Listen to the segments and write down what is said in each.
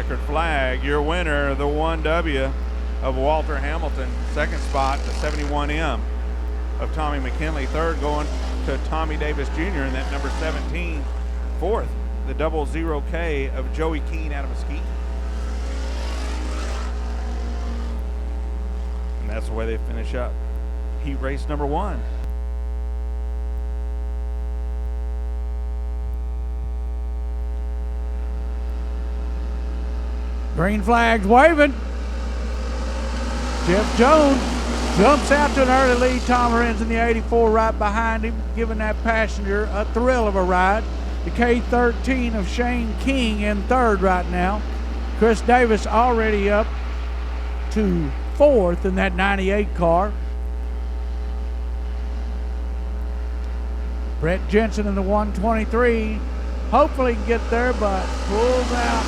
Checkered flag, your winner, the 1W of Walter Hamilton. Second spot, the 71M of Tommy McKinley. Third going to Tommy Davis Jr. in that number 17. Fourth, the 00K of Joey Keene out of Mesquite. And that's the way they finish up heat race number 1. Green flag's waving. Jeff Jones jumps out to an early lead. Tom Lorenz in the 84 right behind him, giving that passenger a thrill of a ride. The K13 of Shane King in third right now. Chris Davis already up to fourth in that 98 car. Brett Jensen in the 123. Hopefully can get there, but pulls out.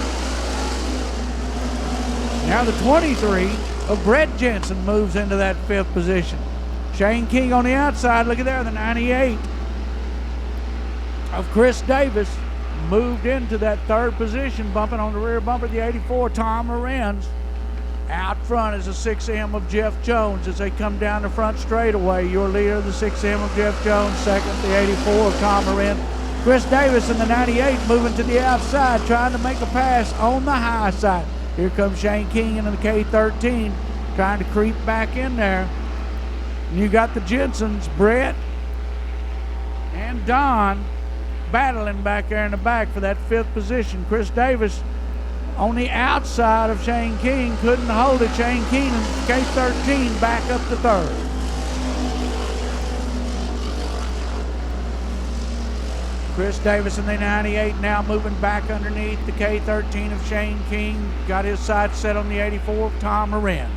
Now the 23 of Brett Jensen moves into that fifth position. Shane King on the outside. Look at there, the 98 of Chris Davis moved into that third position, bumping on the rear bumper. The 84, Tom Lorenz. Out front is the 6M of Jeff Jones as they come down the front straightaway. Your leader, the 6M of Jeff Jones. Second, the 84 of Tom Lorenz. Chris Davis in the 98 moving to the outside, trying to make a pass on the high side. Here comes Shane King in the K13, trying to creep back in there. And you got the Jensens, Brett and Don, battling back there in the back for that fifth position. Chris Davis on the outside of Shane King, couldn't hold it. Shane King in K13 back up to third. Chris Davis in the 98 now moving back underneath the K13 of Shane King. Got his sights set on the 84 of Tom Lorenz.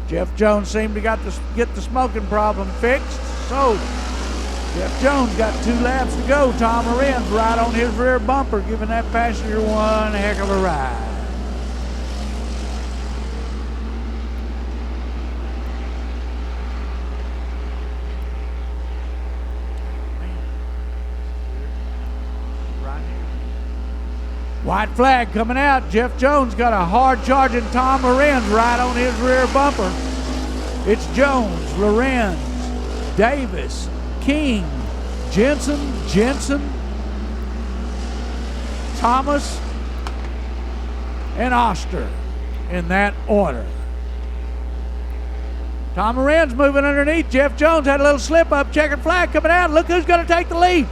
Jeff Jones seemed to get the smoking problem fixed. So Jeff Jones got 2 laps to go. Tom Lorenz right on his rear bumper, giving that passenger one heck of a ride. White flag coming out. Jeff Jones got a hard charging Tom Lorenz right on his rear bumper. It's Jones, Lorenz, Davis, King, Jensen, Thomas, and Oster in that order. Tom Lorenz moving underneath. Jeff Jones had a little slip up. Checkered flag coming out. Look who's going to take the lead.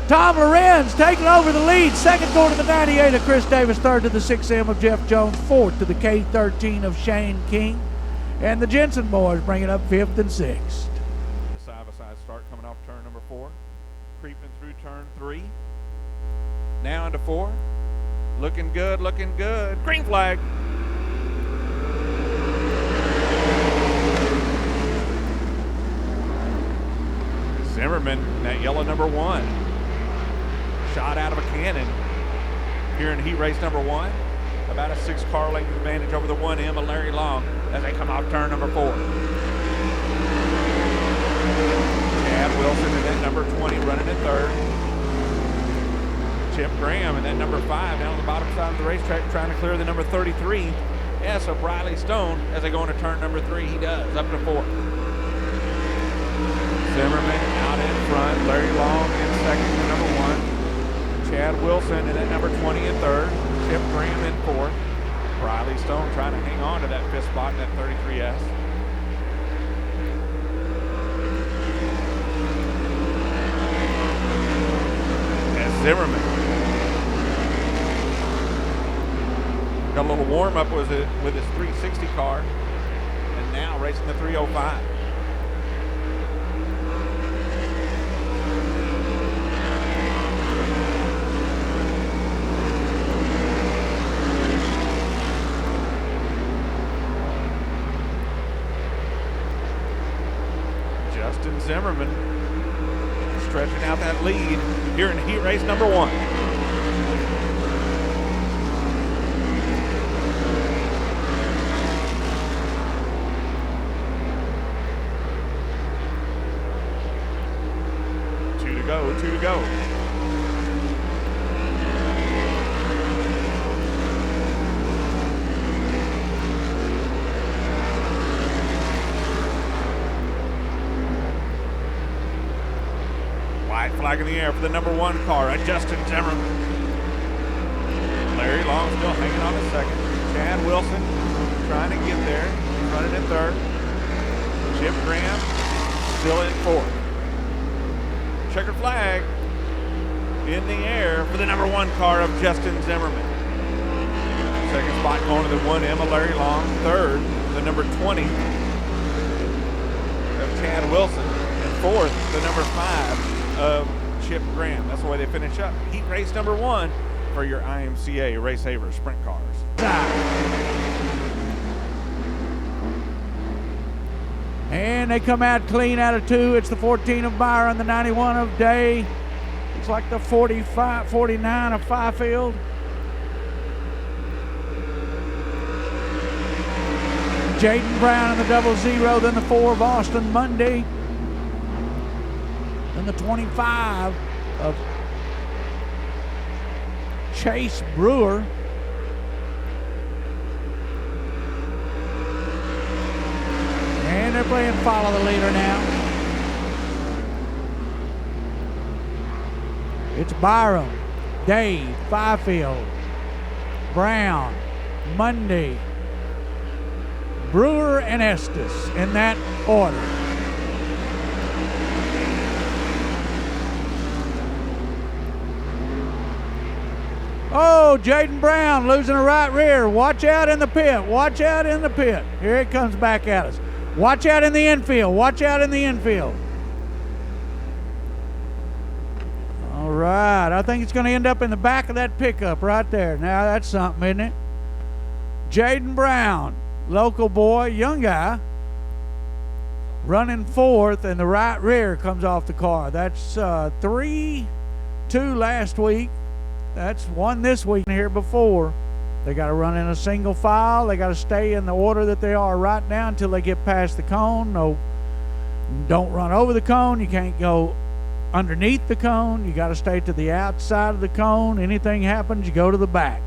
Tom Lorenz taking over the lead. Second going to the 98 of Chris Davis. Third to the 6M of Jeff Jones. Fourth to the K13 of Shane King. And the Jensen boys bringing up fifth and sixth. Side-by-side start coming off turn number 4. Creeping through turn 3. Now into 4. Looking good, looking good. Green flag. Zimmerman, that yellow number 1. Shot out of a cannon here in heat race number 1. About a 6-car length advantage over the 1M of Larry Long as they come off turn number 4. Chad Wilson in that number 20 running in third. Chip Graham in that number 5 down on the bottom side of the racetrack trying to clear the number 33 S of Riley Stone as they go into turn number 3. He does, up to 4. Zimmerman out in front. Larry Long in second to number 1. Chad Wilson in that number 20 in third. Chip Graham in fourth. Riley Stone trying to hang on to that 5th spot in that 33S. And Zimmerman got a little warm up with his 360 car, and now racing the 305. Zimmerman stretching out that lead here in heat race number 1. Two to go. white flag in the air for the number 1 car, Justin Zimmerman. Larry Long still hanging on to second. Chad Wilson trying to get there. He's running in third. Chip Graham still in fourth. Checkered flag in the air for the number 1 car of Justin Zimmerman. Second spot going to the 1M of Larry Long. Third, the number 20 of Chad Wilson. And fourth, the number 5 of Chip Graham. That's the way they finish up. Heat race number 1 for your IMCA Race Haver sprint cars. And they come out clean out of 2. It's the 14 of Byron, the 91 of Day. It's like the 49 of Fifield. Jaden Brown in the 00, then the 4 of Austin Monday. Then the 25 of Chase Brewer. And they're playing follow the leader now. It's Byram, Dave, Fifield, Brown, Monday, Brewer, and Estes in that order. Oh, Jaden Brown losing a right rear. Watch out in the pit. Watch out in the pit. Here it comes back at us. Watch out in the infield. Watch out in the infield. All right. I think it's going to end up in the back of that pickup right there. Now, that's something, isn't it? Jaden Brown, local boy, young guy, running fourth, and the right rear comes off the car. That's 3-2 last week. That's 1 this week here before. They got to run in a single file. They got to stay in the order that they are right now until they get past the cone. No, don't run over the cone. You can't go underneath the cone. You got to stay to the outside of the cone. Anything happens, you go to the back.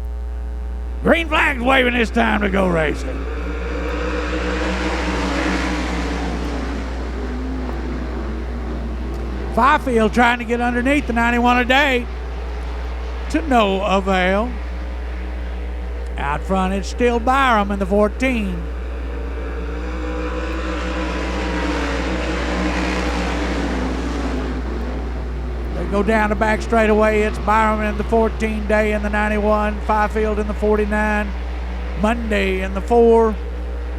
Green flag's waving. It's time to go racing. Fifield trying to get underneath the 91 a day. To no avail. Out front, it's still Byram in the 14. They go down the back straightaway. It's Byram in the 14, Day in the 91, Fifield in the 49, Monday in the 4,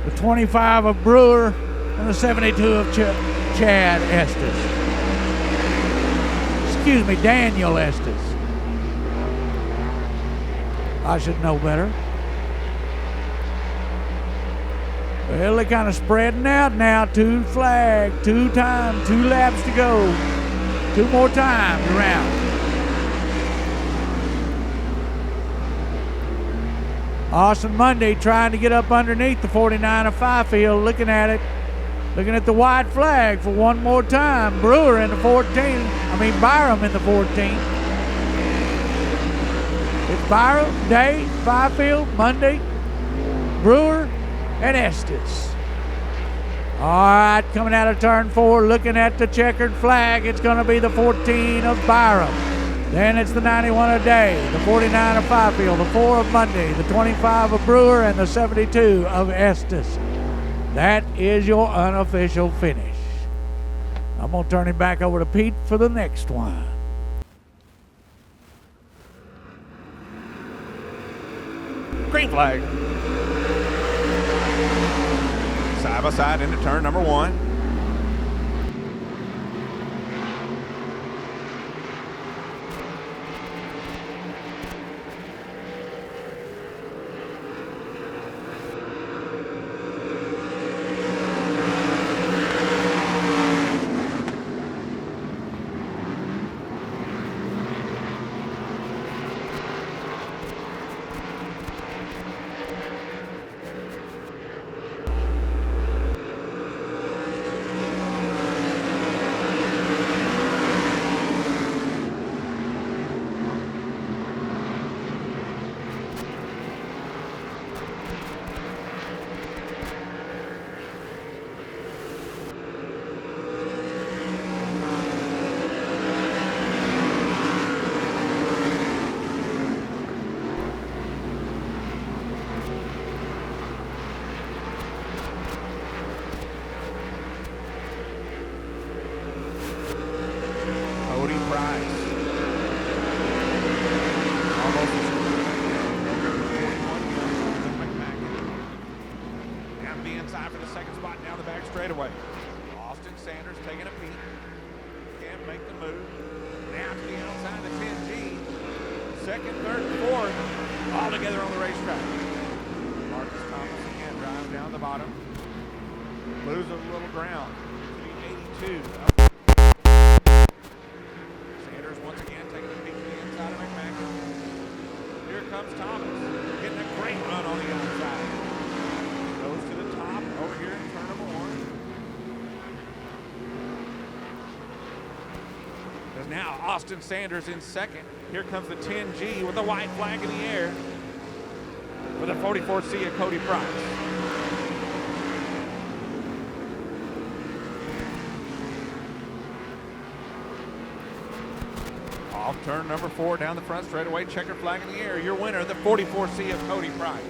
the 25 of Brewer, and the 72 of Chad Estes. Excuse me, Daniel Estes. I should know better. Well, they're kind of spreading out now. 2 flag, 2 times, 2 laps to go. 2 more times around. Austin Monday trying to get up underneath the 49 of Fifield, looking at it. Looking at the white flag for 1 more time. Brewer in the 14. Byram in the 14. It's Byram, Day, Fifield, Monday, Brewer, and Estes. All right, coming out of turn 4, looking at the checkered flag. It's going to be the 14 of Byram. Then it's the 91 of Day, the 49 of Fifield, the 4 of Monday, the 25 of Brewer, and the 72 of Estes. That is your unofficial finish. I'm going to turn it back over to Pete for the next one. Green flag. Side by side into turn number 1. Price. Almost as down the inside for the second spot down the back straightaway. Austin Sanders taking a peek. Can't make the move. Now to the outside of the 10G. Second, third, and fourth, all together on the racetrack. Marcus Thomas again driving down the bottom. Loses a little ground to the 82. Sanders once again taking a peek to the inside of McMacken. Here comes Thomas, getting a great run on the outside. Goes to the top over here in turn number one. There's now Austin Sanders in second. Here comes the 10G with the white flag in the air with a 44C of Cody Price. Off turn number 4 down the front straightaway, checker flag in the air. Your winner, the 44C of Cody Price.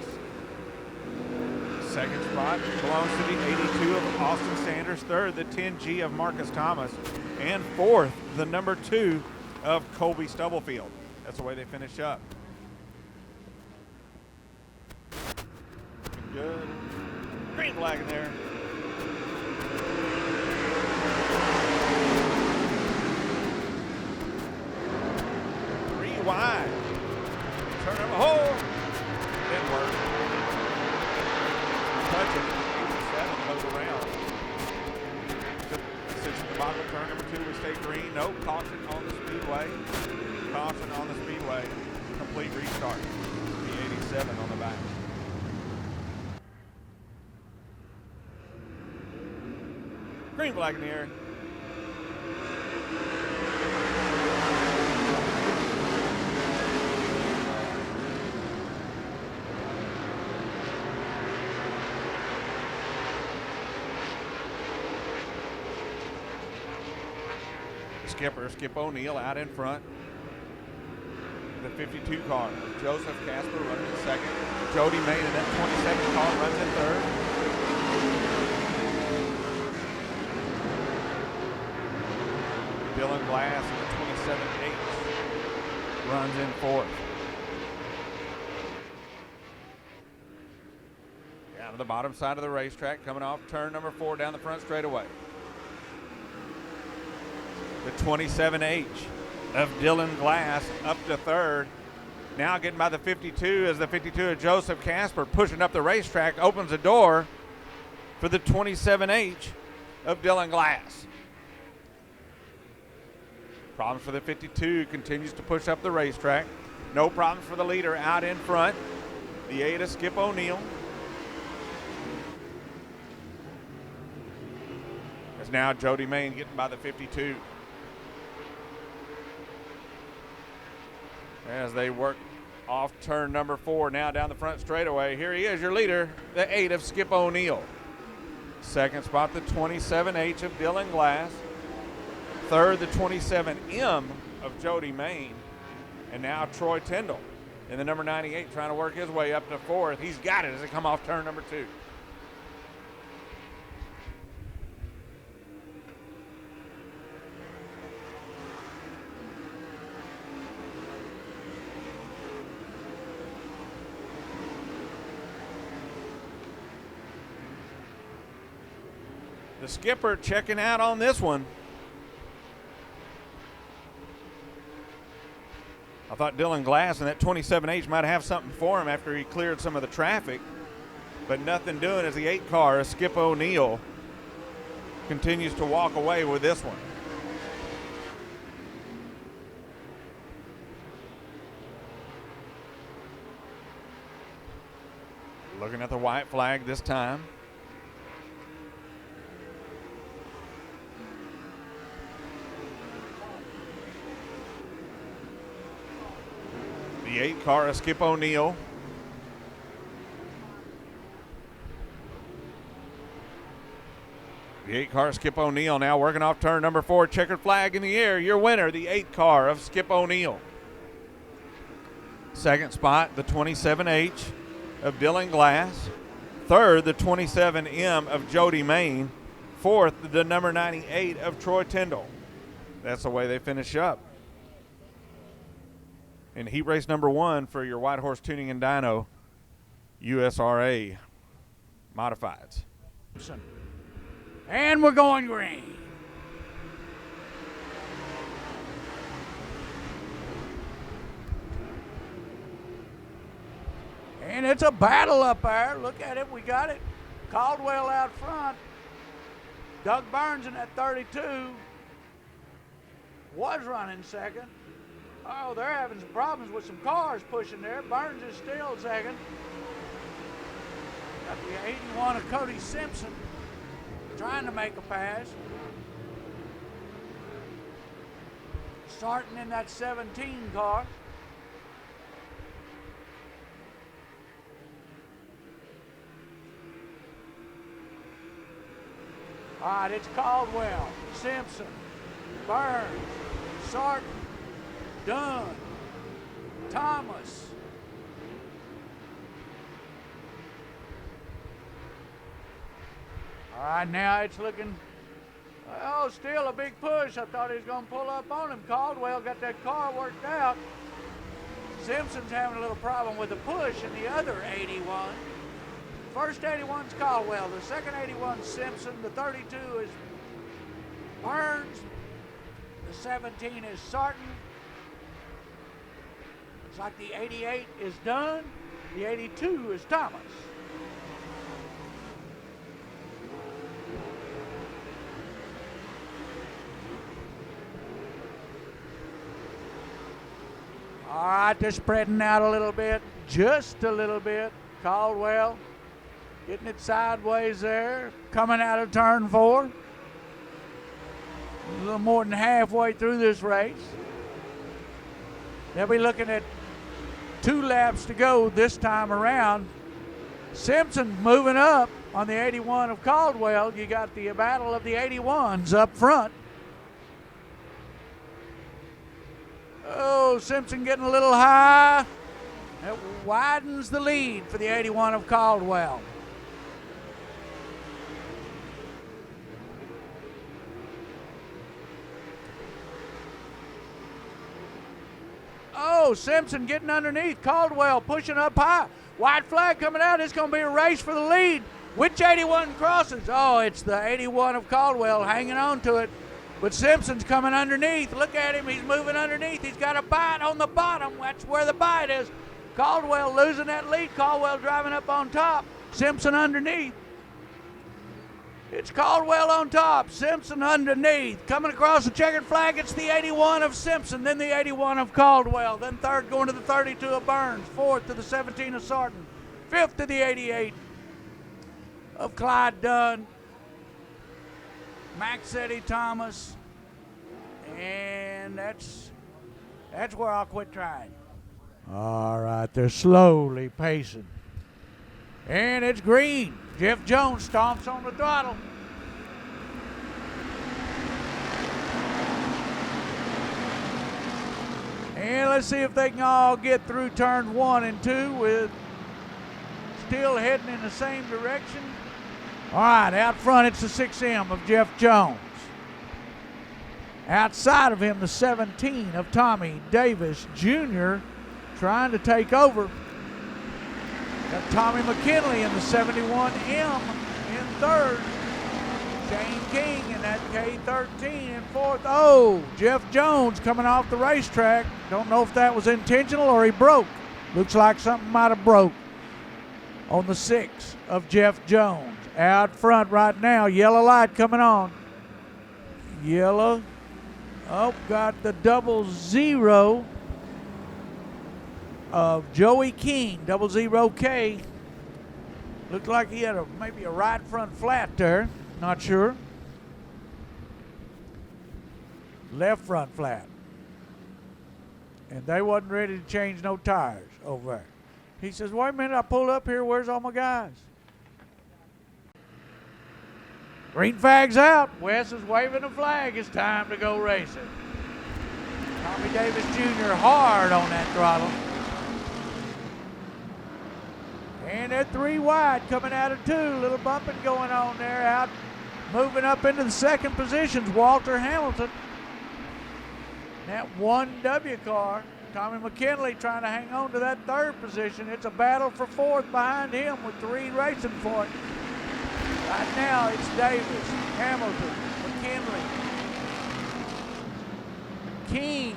Second spot belongs to the 82 of Austin Sanders. Third, the 10G of Marcus Thomas. And fourth, the number 2 of Colby Stubblefield. That's the way they finish up. Good. Green flag in there. Wide. Turn him a hole. Didn't work. Touch it. 87 goes around. Sits in the bottom of turn number 2. We stay green. No caution on the speedway. Caution on the speedway. Complete restart. The 87 on the back. Green flag in the air. Skipper, Skip O'Neill out in front. The 52 car. Joseph Casper running in second. Jody May in that 22nd car runs in third. Dylan Glass in the 27H runs in fourth. Down to the bottom side of the racetrack, coming off turn number 4 down the front straightaway. The 27H of Dylan Glass up to third. Now getting by the 52 as the 52 of Joseph Casper pushing up the racetrack, opens the door for the 27H of Dylan Glass. Problems for the 52, continues to push up the racetrack. No problems for the leader out in front. The 8 of Skip O'Neill. It's now Jody Main getting by the 52. As they work off turn number 4, now down the front straightaway. Here he is, your leader, the 8 of Skip O'Neill. Second spot, the 27H of Dylan Glass. Third, the 27M of Jody Main. And now Troy Tyndall in the number 98 trying to work his way up to fourth. He's got it as they come off turn number 2. The skipper checking out on this one. I thought Dylan Glass and that 27H might have something for him after he cleared some of the traffic, but nothing doing as the 8 car, Skip O'Neill, continues to walk away with this one. Looking at the white flag this time. The 8 car of Skip O'Neill. The 8 car of Skip O'Neill now working off turn number 4. Checkered flag in the air. Your winner, the 8 car of Skip O'Neill. Second spot, the 27H of Dylan Glass. Third, the 27M of Jody Main. Fourth, the number 98 of Troy Tyndall. That's the way they finish up. in heat race number 1 for your White Horse Tuning and Dyno USRA Modifieds. And we're going green. And it's a battle up there. Look at it. We got it. Caldwell out front. Doug Burns in that 32 was running second. Oh, they're having some problems with some cars pushing there. Burns is still second. Got the 81 of Cody Simpson trying to make a pass. Starting in that 17 car. All right, it's Caldwell, Simpson, Burns, Sarton, Dunn, Thomas. All right, now it's looking, oh, still a big push. I thought he was going to pull up on him. Caldwell got that car worked out. Simpson's having a little problem with the push in the other 81. First 81's Caldwell, the second 81's Simpson, the 32 is Burns, the 17 is Sarton. It's like the 88 is Dunn, the 82 is Thomas. All right, they're spreading out a little bit, just a little bit. Caldwell getting it sideways there, coming out of turn 4. A little more than halfway through this race. They'll be looking at 2 laps to go this time around. Simpson moving up on the 81 of Caldwell. You got the battle of the 81s up front. Oh, Simpson getting a little high. That widens the lead for the 81 of Caldwell. Oh, Simpson getting underneath. Caldwell pushing up high. White flag coming out. It's going to be a race for the lead. Which 81 crosses? Oh, it's the 81 of Caldwell hanging on to it. But Simpson's coming underneath. Look at him. He's moving underneath. He's got a bite on the bottom. That's where the bite is. Caldwell losing that lead. Caldwell driving up on top. Simpson underneath. It's Caldwell on top, Simpson underneath. Coming across the checkered flag, it's the 81 of Simpson, then the 81 of Caldwell, then third going to the 32 of Burns, fourth to the 17 of Sarton, fifth to the 88 of Clyde Dunn, Max Eddie Thomas, and that's where I'll quit trying. All right, they're slowly pacing. And it's green. Jeff Jones stomps on the throttle. And let's see if they can all get through turn 1 and 2 with still heading in the same direction. All right, out front it's the 6M of Jeff Jones. Outside of him, the 17 of Tommy Davis Jr. trying to take over. Got Tommy McKinley in the 71M in third. Shane King in that K13 in fourth. Oh, Jeff Jones coming off the racetrack. Don't know if that was intentional or he broke. Looks like something might have broke on the 6 of Jeff Jones. Out front right now, yellow light coming on. Yellow. Oh, got the 00 of Joey King, 00K. Looked like he had maybe a right front flat there. Not sure. Left front flat. And they wasn't ready to change no tires over there. He says, wait a minute, I pulled up here. Where's all my guys? Green flag's out. Wes is waving the flag. It's time to go racing. Tommy Davis Jr. hard on that throttle. And they're 3 wide coming out of 2. Little bumping going on there. Out, moving up into the second positions, Walter Hamilton. That 1W car. Tommy McKinley trying to hang on to that third position. It's a battle for fourth behind him with 3 racing for it. Right now it's Davis, Hamilton, McKinley, King.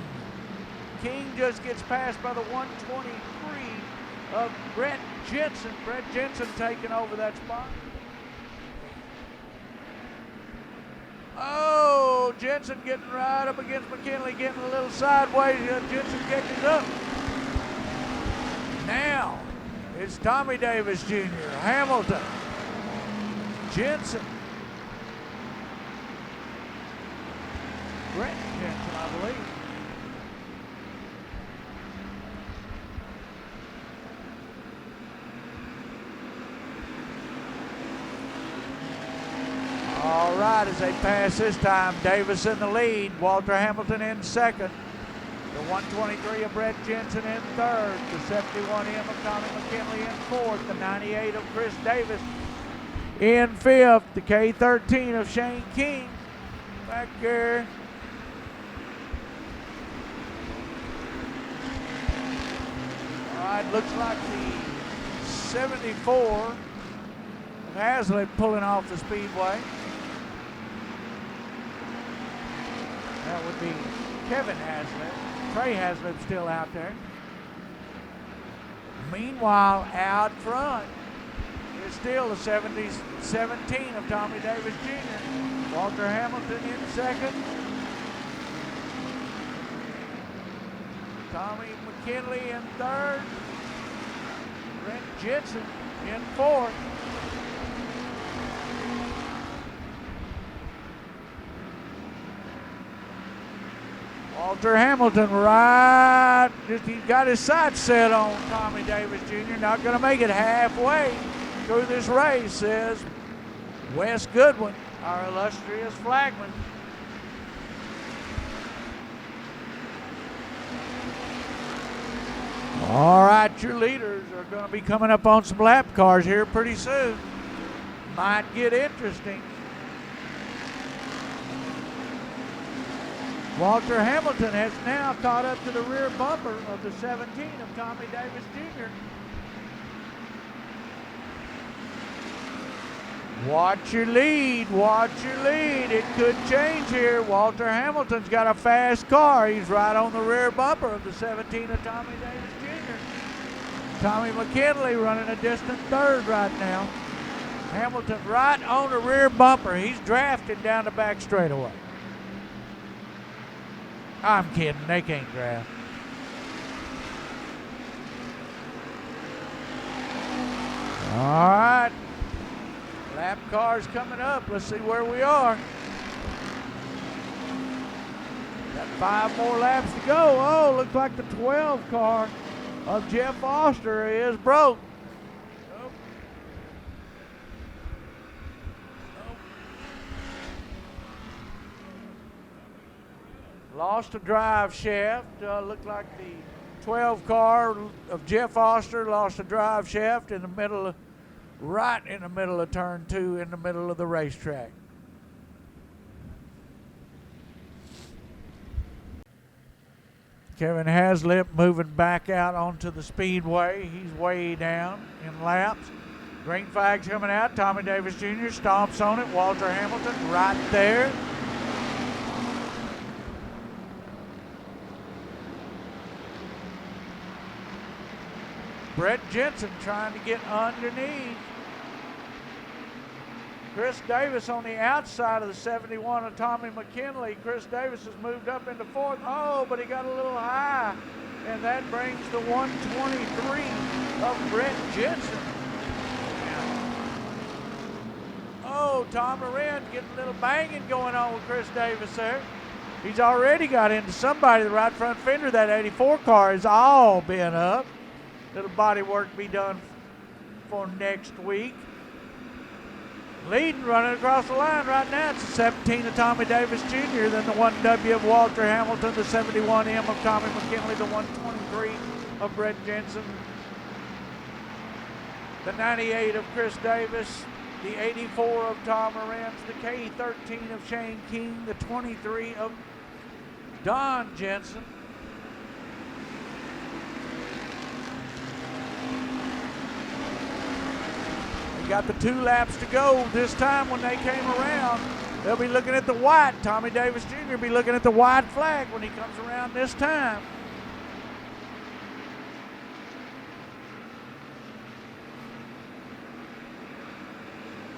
King just gets passed by the 123 of Brett Jensen. Brett Jensen taking over that spot. Oh, Jensen getting right up against McKinley, getting a little sideways. Jensen catches up. Now, it's Tommy Davis Jr., Hamilton, Jensen, Brett Jensen, I believe. All right, as they pass this time, Davis in the lead, Walter Hamilton in second, the 123 of Brett Jensen in third, the 71M of Tommy McKinley in fourth, the 98 of Chris Davis in fifth, the K13 of Shane King back there. All right, looks like the 74 of Hazlitt pulling off the Speedway. That would be Kevin Hazlitt. Trey Hazlitt still out there. Meanwhile, out front is still the 17 of Tommy Davis Jr. Walter Hamilton in second. Tommy McKinley in third. Brent Jensen in fourth. Walter Hamilton he's got his sights set on Tommy Davis Jr. Not going to make it halfway through this race, says Wes Goodwin, our illustrious flagman. All right, your leaders are going to be coming up on some lap cars here pretty soon. Might get interesting. Walter Hamilton has now caught up to the rear bumper of the 17 of Tommy Davis Jr. Watch your lead, watch your lead. It could change here. Walter Hamilton's got a fast car. He's right on the rear bumper of the 17 of Tommy Davis Jr. Tommy McKinley running a distant third right now. Hamilton right on the rear bumper. He's drafting down the back straightaway. I'm kidding, they can't draft. All right, lap cars coming up. Let's see where we are. Got 5 more laps to go. Oh, looks like the 12 car of Jeff Foster is broke. Lost a drive shaft. Looked like the 12 car of Jeff Foster lost a drive shaft in the middle, right in the middle of turn 2, in the middle of the racetrack. Kevin Hazlitt moving back out onto the Speedway. He's way down in laps. Green flag's coming out. Tommy Davis Jr. stomps on it. Walter Hamilton right there. Brett Jensen trying to get underneath. Chris Davis on the outside of the 71 of Tommy McKinley. Chris Davis has moved up into fourth. Oh, but he got a little high. And that brings the 123 of Brett Jensen. Oh, Tom Loren getting a little banging going on with Chris Davis there. He's already got into somebody. The right front fender of that 84 car is all bent up. Little body work to be done for next week. Leading, running across the line right now, it's the 17 of Tommy Davis Jr., then the 1W of Walter Hamilton, the 71M of Tommy McKinley, the 123 of Brett Jensen, the 98 of Chris Davis, the 84 of Tom Lorenz, the K13 of Shane King, the 23 of Don Jensen, You got the 2 laps to go. This time when they came around, they'll be looking at the white. Tommy Davis Jr. will be looking at the white flag when he comes around this time.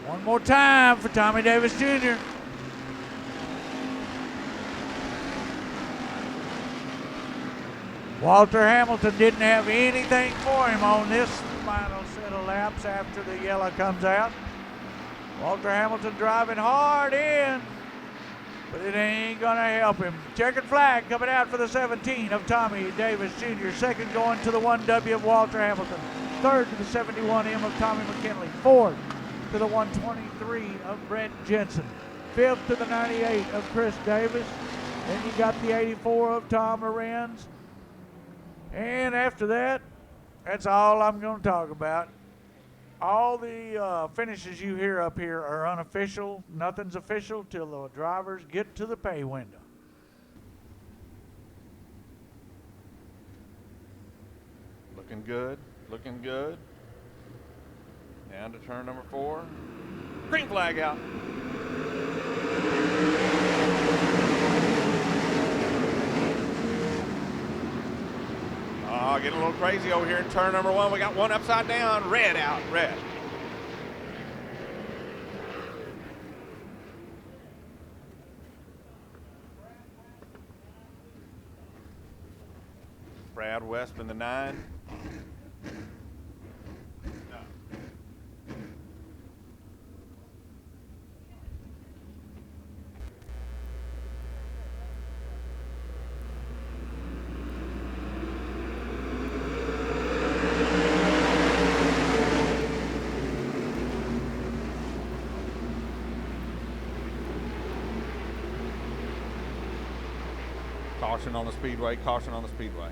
One more time for Tommy Davis Jr. Walter Hamilton didn't have anything for him on this final set of laps after the yellow comes out. Walter Hamilton driving hard in, but it ain't gonna help him. Checkered flag coming out for the 17 of Tommy Davis Jr. Second going to the 1W of Walter Hamilton. Third to the 71M of Tommy McKinley. Fourth to the 123 of Brett Jensen. Fifth to the 98 of Chris Davis. Then you got the 84 of Tom Lorenz. And after that, that's all I'm going to talk about. All the finishes you hear up here are unofficial. Nothing's official till the drivers get to the pay window. Looking good, looking good. Down to turn number 4. Green flag out. Getting a little crazy over here in turn number 1. We got one upside down, red out, red. Brad West in the 9. Caution on the speedway, caution on the speedway.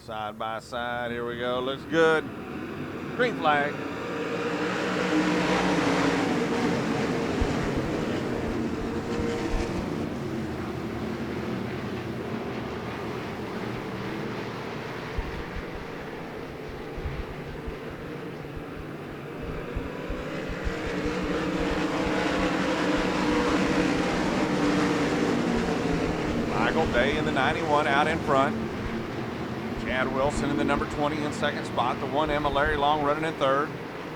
Side by side, here we go, looks good. Green flag. Day in the 91 out in front. Chad Wilson in the number 20 in second spot. The 1M, Larry Long running in third.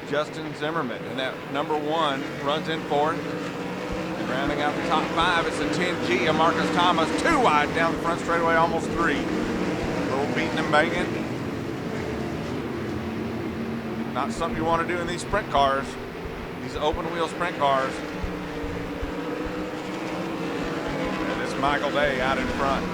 Justin Zimmerman in that number 1 runs in fourth. And rounding out the top 5, it's the 10G of Marcus Thomas. 2 wide down the front straightaway, almost 3. A little beating and banging. Not something you want to do in these sprint cars. These open wheel sprint cars. Michael Day out in front.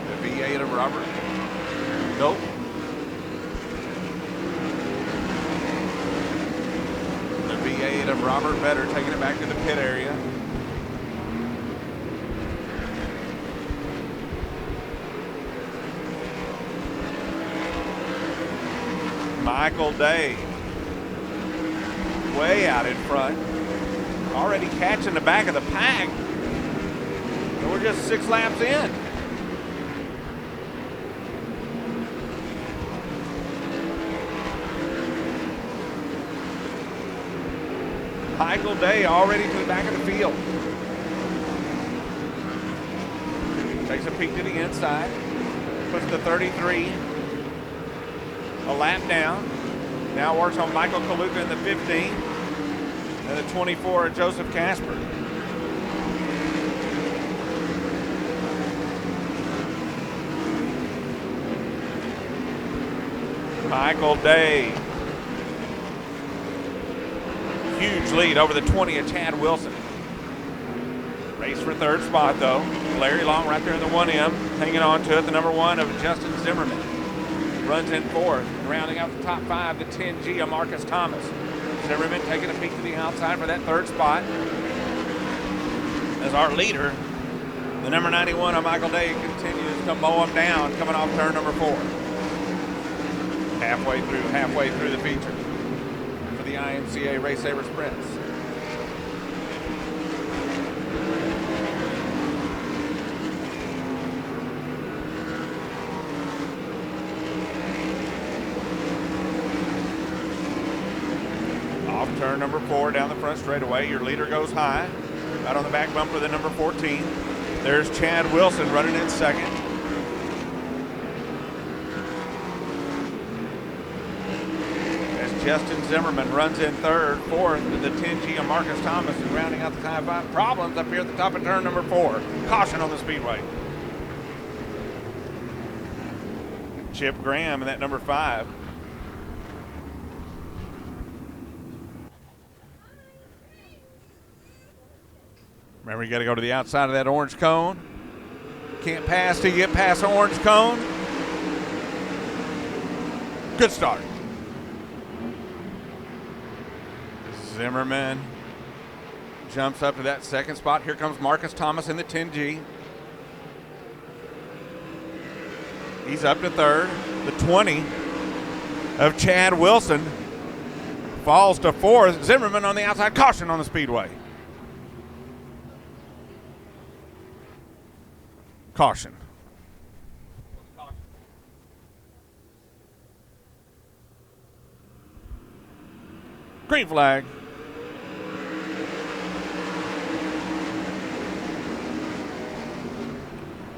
The V8 of Robert. Nope. The V8 of Robert Vedder taking it back to the pit area. Michael Day, way out in front, already catching the back of the pack. And we're just 6 laps in. Michael Day already to the back of the field. Takes a peek to the inside, puts the 33 a lap down. Now works on Michael Kaluka in the 15 and the 24 Joseph Casper. Michael Day. Huge lead over the 20 of Chad Wilson. Race for third spot though. Larry Long right there in the 1M, hanging on to it. The number 1 of Justin Zimmerman runs in fourth. Rounding out the top 5, the 10G of Marcus Thomas. Zimmerman taking a peek to the outside for that third spot. as our leader. The number 91 of Michael Day continues to mow him down, coming off turn number 4. Halfway through the feature for the IMCA Race Saver Sprints. Off turn number 4 down the front straightaway. Your leader goes high. Out on the back bumper, the number 14. There's Chad Wilson running in second. As Justin Zimmerman runs in third, fourth to the 10G of Marcus Thomas, and rounding out the top 5. Problems up here at the top of turn number 4. Caution on the Speedway. Chip Graham in that number 5. Remember, you got to go to the outside of that orange cone. Can't pass till you get past the orange cone. Good start. Zimmerman jumps up to that second spot. Here comes Marcus Thomas in the 10G. He's up to third. The 20 of Chad Wilson falls to fourth. Zimmerman on the outside. Caution on the Speedway. Caution. Green flag.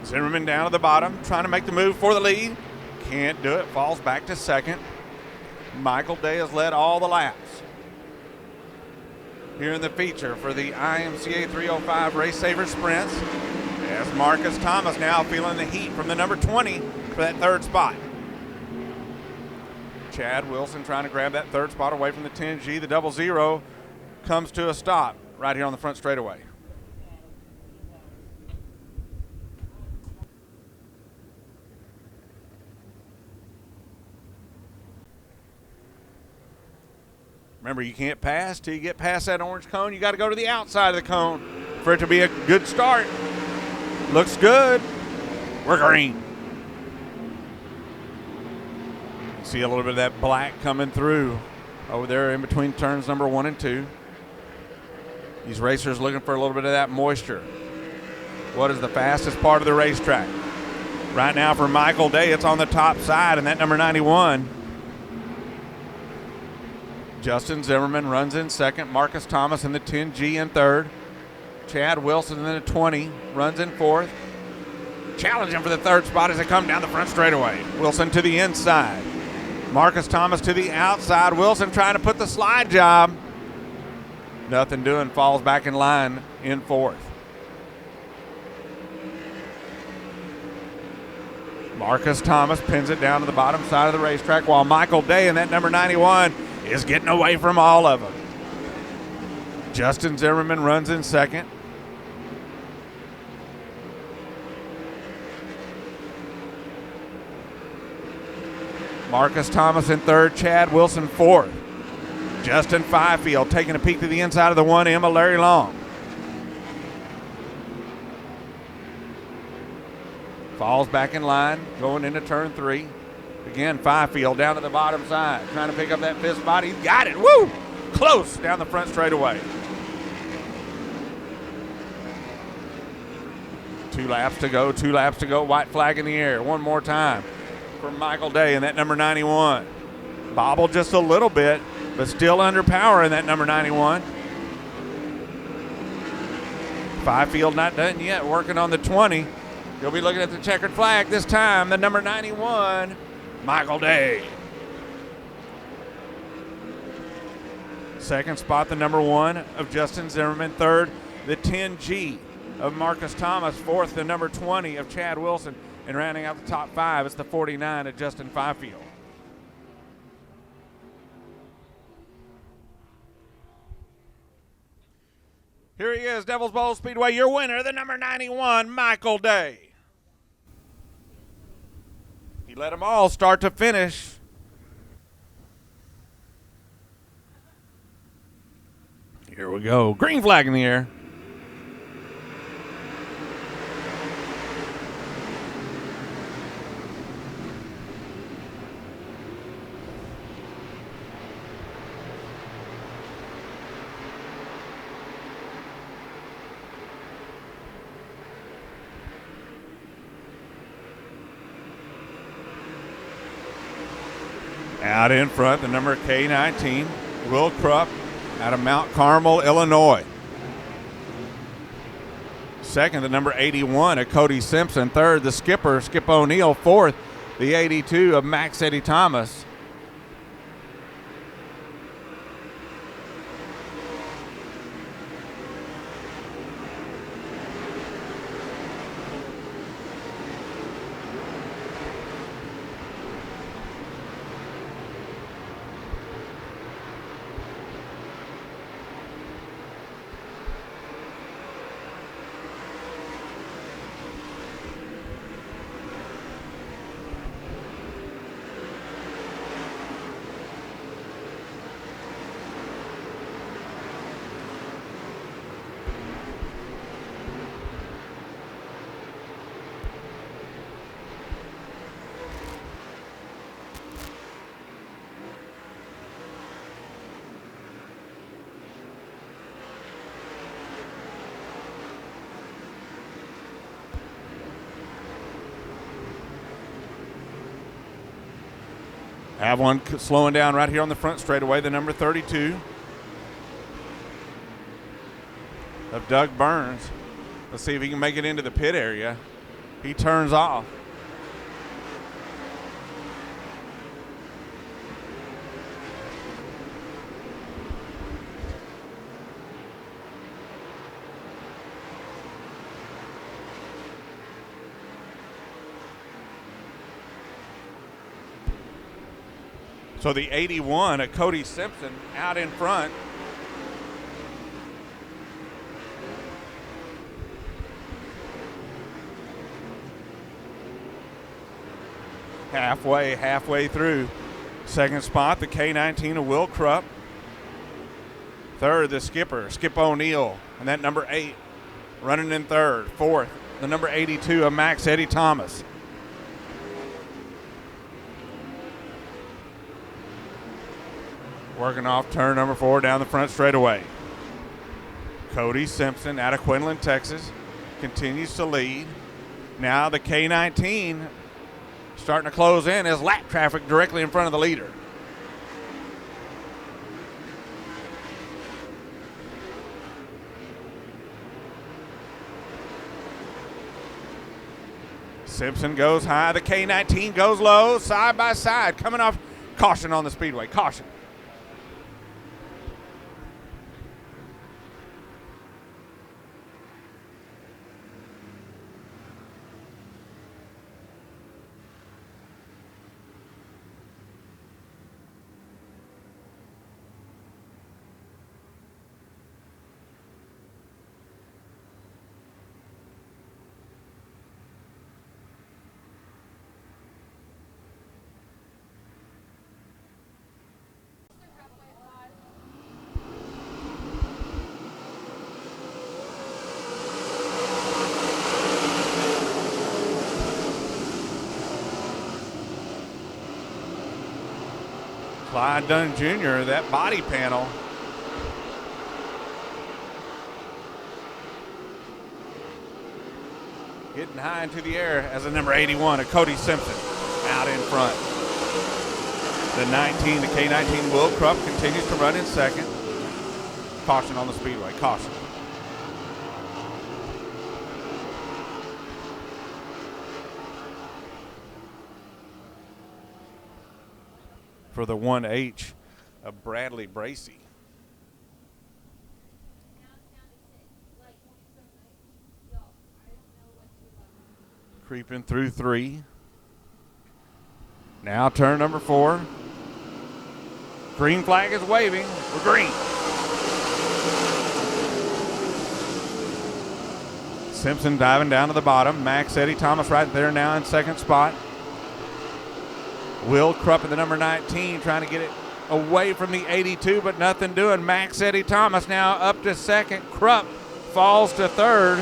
Zimmerman down at the bottom, trying to make the move for the lead. Can't do it, falls back to second. Michael Day has led all the laps here in the feature for the IMCA 305 Race Saver Sprints. As Marcus Thomas now feeling the heat from the number 20 for that third spot. Chad Wilson trying to grab that third spot away from the 10G. The 00 comes to a stop right here on the front straightaway. Remember, you can't pass till you get past that orange cone. You got to go to the outside of the cone for it to be a good start. Looks good. We're green. See a little bit of that black coming through over there in between turns number 1 and 2. These racers looking for a little bit of that moisture. What is the fastest part of the racetrack? Right now for Michael Day, it's on the top side, and that number 91. Justin Zimmerman runs in second. Marcus Thomas in the 10G in third. Chad Wilson in the 20 runs in fourth. Challenging for the third spot as they come down the front straightaway. Wilson to the inside. Marcus Thomas to the outside. Wilson trying to put the slide job. Nothing doing, falls back in line in fourth. Marcus Thomas pins it down to the bottom side of the racetrack while Michael Day in that number 91 is getting away from all of them. Justin Zimmerman runs in second. Marcus Thomas in third, Chad Wilson fourth. Justin Fifield taking a peek to the inside of the 1M of Larry Long. Falls back in line, going into turn 3. Again, Fifield down to the bottom side, trying to pick up that fifth spot. He's got it, woo! Close down the front straightaway. 2 laps to go, white flag in the air. One more time for Michael Day in that number 91. Bobbled just a little bit, but still under power in that number 91. Fifield not done yet, working on the 20. You'll be looking at the checkered flag this time, the number 91, Michael Day. Second spot, the number 1 of Justin Zimmerman. Third, the 10G of Marcus Thomas. Fourth, the number 20 of Chad Wilson. And rounding out the top 5, it's the 49 of Justin Fifield. Here he is, Devil's Bowl Speedway, your winner, the number 91, Michael Day. He led them all start to finish. Here we go. Green flag in the air. Out in front, the number K19, Will Krupp out of Mount Carmel, Illinois. Second, the number 81 of Cody Simpson. Third, the skipper, Skip O'Neill. Fourth, the 82 of Max Eddie Thomas. Have one slowing down right here on the front straightaway, the number 32 of Doug Burns. Let's see if he can make it into the pit area. He turns off. So the 81 of Cody Simpson out in front. Halfway through. Second spot, the K19 of Will Krupp. Third, the skipper, Skip O'Neill, and that number 8 running in third. Fourth, the number 82 of Max Eddie Thomas. Working off turn number 4 down the front straightaway. Cody Simpson out of Quinlan, Texas, continues to lead. Now the K19 starting to close in as lap traffic directly in front of the leader. Simpson goes high, the K19 goes low, side by side, coming off. Caution on the Speedway, caution. Clyde Dunn Jr., that body panel. Getting high into the air as the number 81 of Cody Simpson out in front. The 19, the K19 Will Krupp continues to run in second. Caution on the Speedway, caution. For the 1H of Bradley Bracy. Creeping through 3. Now turn number 4. Green flag is waving. We're green. Simpson diving down to the bottom. Max Eddie Thomas right there now in second spot. Will Krupp in the number 19 trying to get it away from the 82, but nothing doing. Max Eddie Thomas now up to second. Krupp falls to third.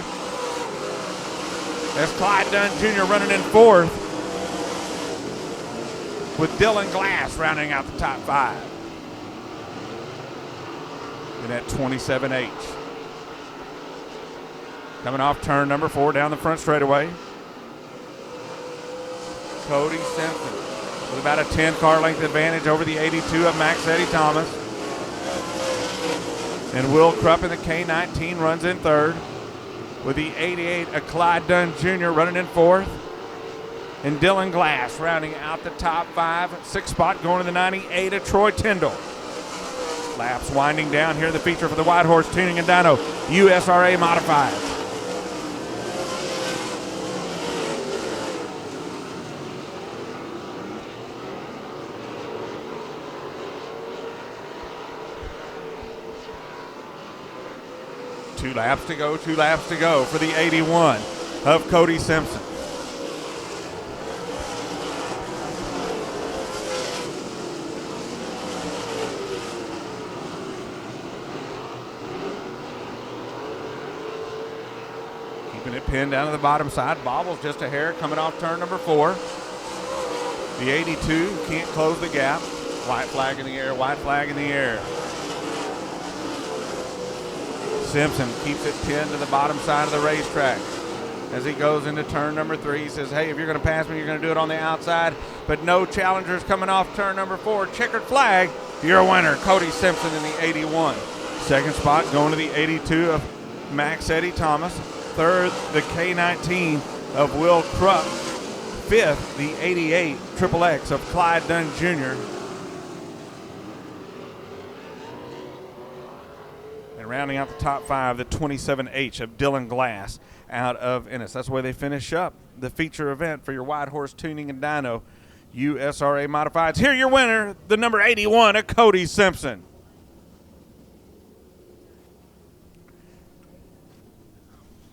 As Clyde Dunn Jr. running in fourth, with Dylan Glass rounding out the top 5. In that 27H. Coming off turn number 4 down the front straightaway. Cody Simpson with about a 10-car length advantage over the 82 of Max Eddie Thomas. And Will Krupp in the K19 runs in third, with the 88 of Clyde Dunn Jr. running in fourth. And Dylan Glass rounding out the top five. Sixth spot going to the 98 of Troy Tyndall. Laps winding down here in the feature for the White Horse Tuning and Dyno USRA Modifieds. Two laps to go for the 81 of Cody Simpson. Keeping it pinned down to the bottom side. Bobbles just a hair coming off turn number 4. The 82 can't close the gap. White flag in the air, white flag in the air. Simpson keeps it pinned to the bottom side of the racetrack. As he goes into turn number 3, he says, hey, if you're going to pass me, you're going to do it on the outside. But no challengers coming off turn number 4. Checkered flag. Your winner, Cody Simpson in the 81. Second spot going to the 82 of Max Eddie Thomas. Third, the K19 of Will Krupp. Fifth, the 88 XXX of Clyde Dunn Jr. Rounding out the top 5, the 27H of Dylan Glass out of Ennis. That's where they finish up the feature event for your White Horse Tuning and Dyno USRA Modifieds. Here your winner, the number 81 of Cody Simpson.